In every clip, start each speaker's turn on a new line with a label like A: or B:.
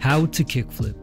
A: How to kickflip.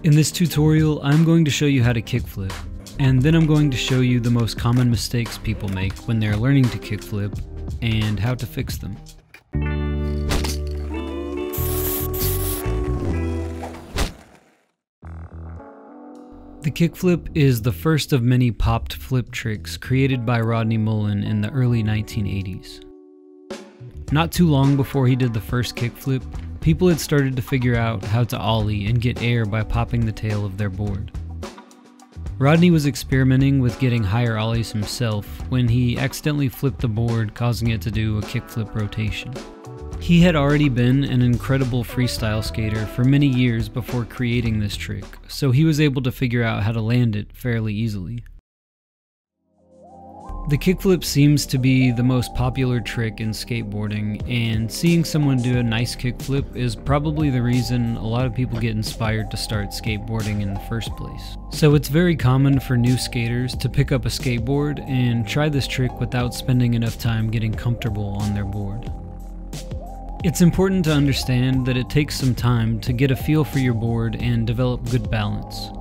A: In this tutorial, I'm going to show you how to kickflip, and then I'm going to show you the most common mistakes people make when they're learning to kickflip and how to fix them. The kickflip is the first of many popped flip tricks created by Rodney Mullen in the early 1980s. Not too long before he did the first kickflip, people had started to figure out how to ollie and get air by popping the tail of their board. Rodney was experimenting with getting higher ollies himself when he accidentally flipped the board, causing it to do a kickflip rotation. He had already been an incredible freestyle skater for many years before creating this trick, so he was able to figure out how to land it fairly easily. The kickflip seems to be the most popular trick in skateboarding, and seeing someone do a nice kickflip is probably the reason a lot of people get inspired to start skateboarding in the first place. So it's very common for new skaters to pick up a skateboard and try this trick without spending enough time getting comfortable on their board. It's important to understand that it takes some time to get a feel for your board and develop good balance.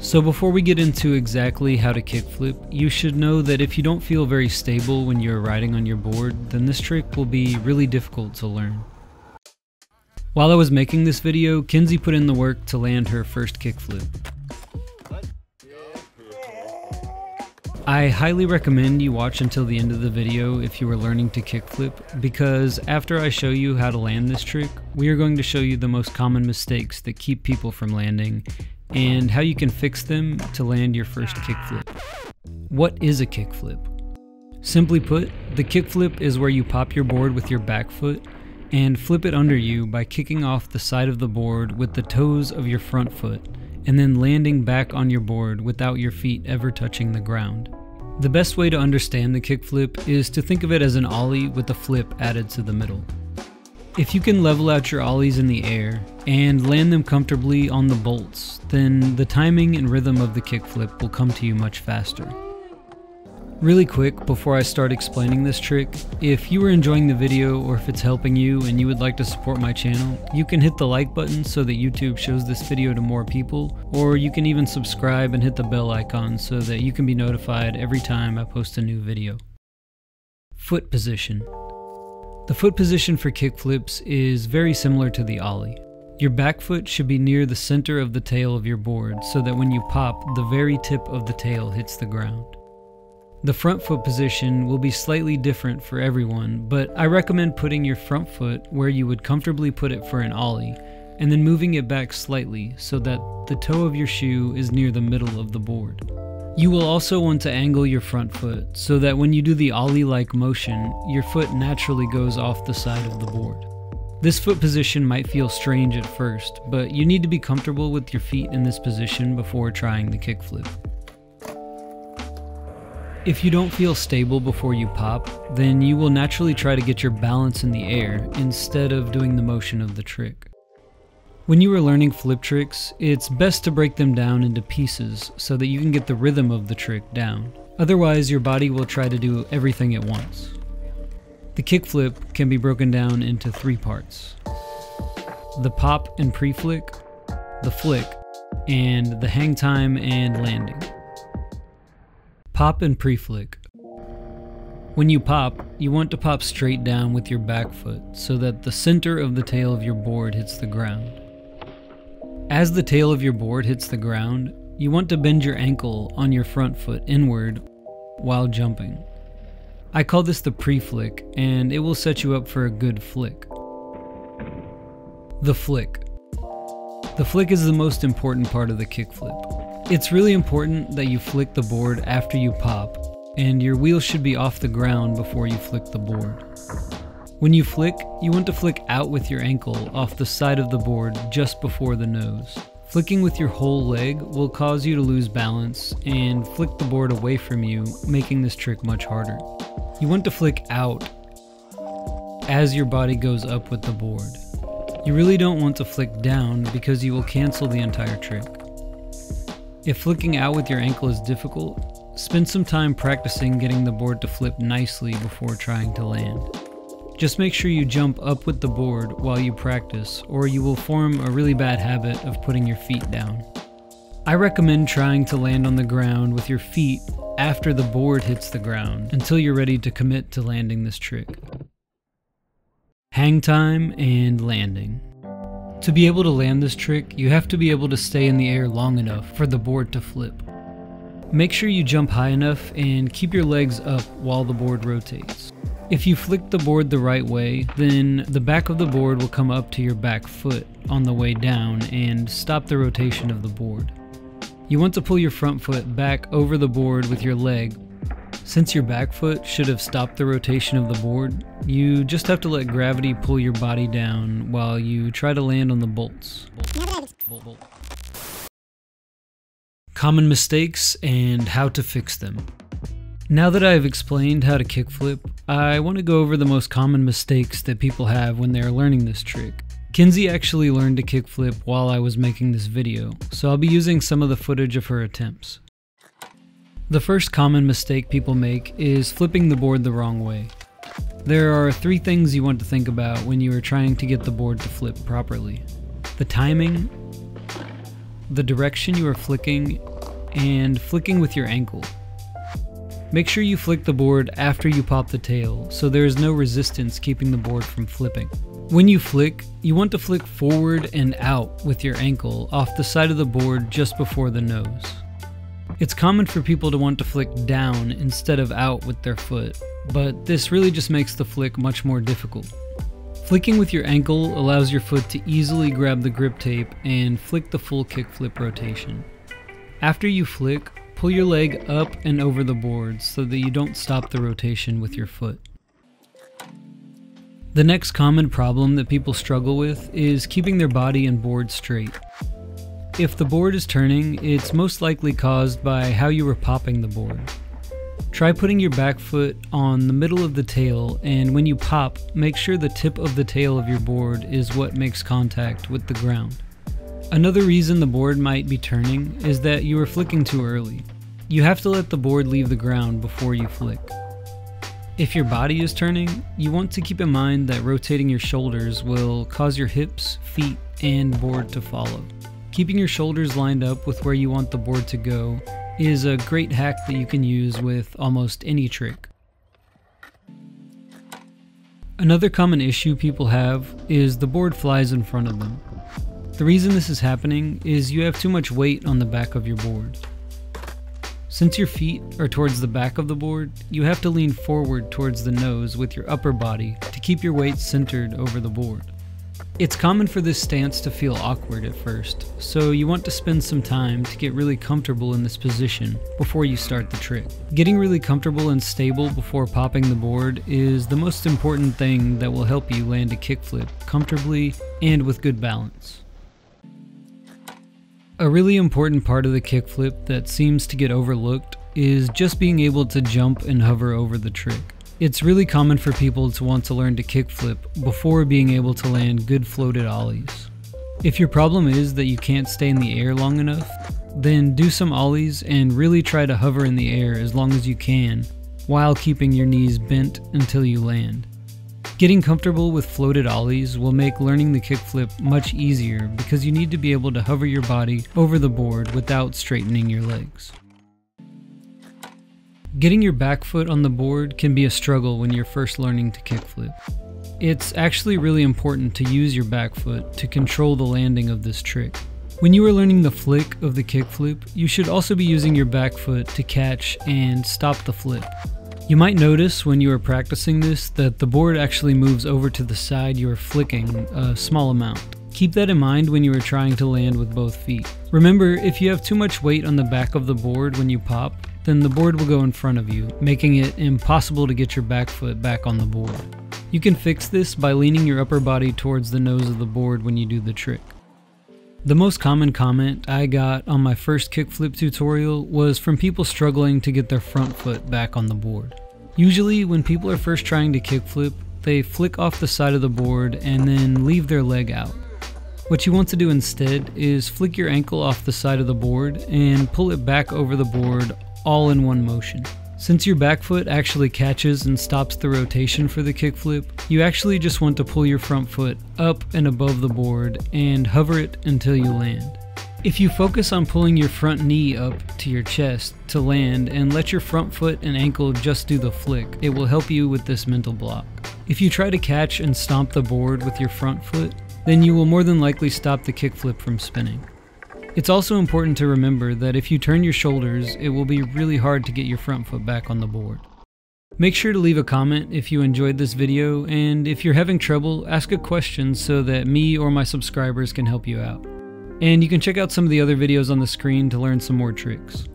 A: So before we get into exactly how to kickflip, you should know that if you don't feel very stable when you're riding on your board, then this trick will be really difficult to learn. While I was making this video, Kinsey put in the work to land her first kickflip. I highly recommend you watch until the end of the video if you are learning to kickflip, because after I show you how to land this trick, we are going to show you the most common mistakes that keep people from landing, and how you can fix them to land your first kickflip. What is a kickflip? Simply put, the kickflip is where you pop your board with your back foot and flip it under you by kicking off the side of the board with the toes of your front foot, and then landing back on your board without your feet ever touching the ground. The best way to understand the kickflip is to think of it as an ollie with a flip added to the middle. If you can level out your ollies in the air and land them comfortably on the bolts, then the timing and rhythm of the kickflip will come to you much faster. Really quick, before I start explaining this trick, if you are enjoying the video or if it's helping you and you would like to support my channel, you can hit the like button so that YouTube shows this video to more people, or you can even subscribe and hit the bell icon so that you can be notified every time I post a new video. Foot position. The foot position for kickflips is very similar to the ollie. Your back foot should be near the center of the tail of your board so that when you pop, the very tip of the tail hits the ground. The front foot position will be slightly different for everyone, but I recommend putting your front foot where you would comfortably put it for an ollie, and then moving it back slightly so that the toe of your shoe is near the middle of the board. You will also want to angle your front foot so that when you do the ollie-like motion, your foot naturally goes off the side of the board. This foot position might feel strange at first, but you need to be comfortable with your feet in this position before trying the kickflip. If you don't feel stable before you pop, then you will naturally try to get your balance in the air instead of doing the motion of the trick. When you are learning flip tricks, it's best to break them down into pieces so that you can get the rhythm of the trick down. Otherwise, your body will try to do everything at once. The kickflip can be broken down into three parts: the pop and pre-flick, the flick, and the hang time and landing. Pop and pre-flick. When you pop, you want to pop straight down with your back foot so that the center of the tail of your board hits the ground. As the tail of your board hits the ground, you want to bend your ankle on your front foot inward while jumping. I call this the pre-flick, and it will set you up for a good flick. The flick. The flick is the most important part of the kickflip. It's really important that you flick the board after you pop, and your wheel should be off the ground before you flick the board. When you flick, you want to flick out with your ankle off the side of the board just before the nose. Flicking with your whole leg will cause you to lose balance and flick the board away from you, making this trick much harder. You want to flick out as your body goes up with the board. You really don't want to flick down because you will cancel the entire trick. If flicking out with your ankle is difficult, spend some time practicing getting the board to flip nicely before trying to land. Just make sure you jump up with the board while you practice, or you will form a really bad habit of putting your feet down. I recommend trying to land on the ground with your feet after the board hits the ground until you're ready to commit to landing this trick. Hang time and landing. To be able to land this trick, you have to be able to stay in the air long enough for the board to flip. Make sure you jump high enough and keep your legs up while the board rotates. If you flick the board the right way, then the back of the board will come up to your back foot on the way down and stop the rotation of the board. You want to pull your front foot back over the board with your leg. Since your back foot should have stopped the rotation of the board, you just have to let gravity pull your body down while you try to land on the bolts. Common mistakes and how to fix them. Now that I've explained how to kickflip, I want to go over the most common mistakes that people have when they're learning this trick. Kinsey actually learned to kickflip while I was making this video, so I'll be using some of the footage of her attempts. The first common mistake people make is flipping the board the wrong way. There are 3 things you want to think about when you are trying to get the board to flip properly: the timing, the direction you are flicking, and flicking with your ankle. Make sure you flick the board after you pop the tail, so there is no resistance keeping the board from flipping. When you flick, you want to flick forward and out with your ankle off the side of the board just before the nose. It's common for people to want to flick down instead of out with their foot, but this really just makes the flick much more difficult. Flicking with your ankle allows your foot to easily grab the grip tape and flick the full kickflip rotation. After you flick, pull your leg up and over the board so that you don't stop the rotation with your foot. The next common problem that people struggle with is keeping their body and board straight. If the board is turning, it's most likely caused by how you were popping the board. Try putting your back foot on the middle of the tail, and when you pop, make sure the tip of the tail of your board is what makes contact with the ground. Another reason the board might be turning is that you are flicking too early. You have to let the board leave the ground before you flick. If your body is turning, you want to keep in mind that rotating your shoulders will cause your hips, feet, and board to follow. Keeping your shoulders lined up with where you want the board to go is a great hack that you can use with almost any trick. Another common issue people have is the board flies in front of them. The reason this is happening is you have too much weight on the back of your board. Since your feet are towards the back of the board, you have to lean forward towards the nose with your upper body to keep your weight centered over the board. It's common for this stance to feel awkward at first, so you want to spend some time to get really comfortable in this position before you start the trick. Getting really comfortable and stable before popping the board is the most important thing that will help you land a kickflip comfortably and with good balance. A really important part of the kickflip that seems to get overlooked is just being able to jump and hover over the trick. It's really common for people to want to learn to kickflip before being able to land good floated ollies. If your problem is that you can't stay in the air long enough, then do some ollies and really try to hover in the air as long as you can while keeping your knees bent until you land. Getting comfortable with floated ollies will make learning the kickflip much easier because you need to be able to hover your body over the board without straightening your legs. Getting your back foot on the board can be a struggle when you're first learning to kickflip. It's actually really important to use your back foot to control the landing of this trick. When you are learning the flick of the kickflip, you should also be using your back foot to catch and stop the flip. You might notice when you are practicing this that the board actually moves over to the side you are flicking a small amount. Keep that in mind when you are trying to land with both feet. Remember, if you have too much weight on the back of the board when you pop, then the board will go in front of you, making it impossible to get your back foot back on the board. You can fix this by leaning your upper body towards the nose of the board when you do the trick. The most common comment I got on my first kickflip tutorial was from people struggling to get their front foot back on the board. Usually when people are first trying to kickflip, they flick off the side of the board and then leave their leg out. What you want to do instead is flick your ankle off the side of the board and pull it back over the board all in one motion. Since your back foot actually catches and stops the rotation for the kickflip, you actually just want to pull your front foot up and above the board and hover it until you land. If you focus on pulling your front knee up to your chest to land and let your front foot and ankle just do the flick, it will help you with this mental block. If you try to catch and stomp the board with your front foot, then you will more than likely stop the kickflip from spinning. It's also important to remember that if you turn your shoulders, it will be really hard to get your front foot back on the board. Make sure to leave a comment if you enjoyed this video, and if you're having trouble, ask a question so that me or my subscribers can help you out. And you can check out some of the other videos on the screen to learn some more tricks.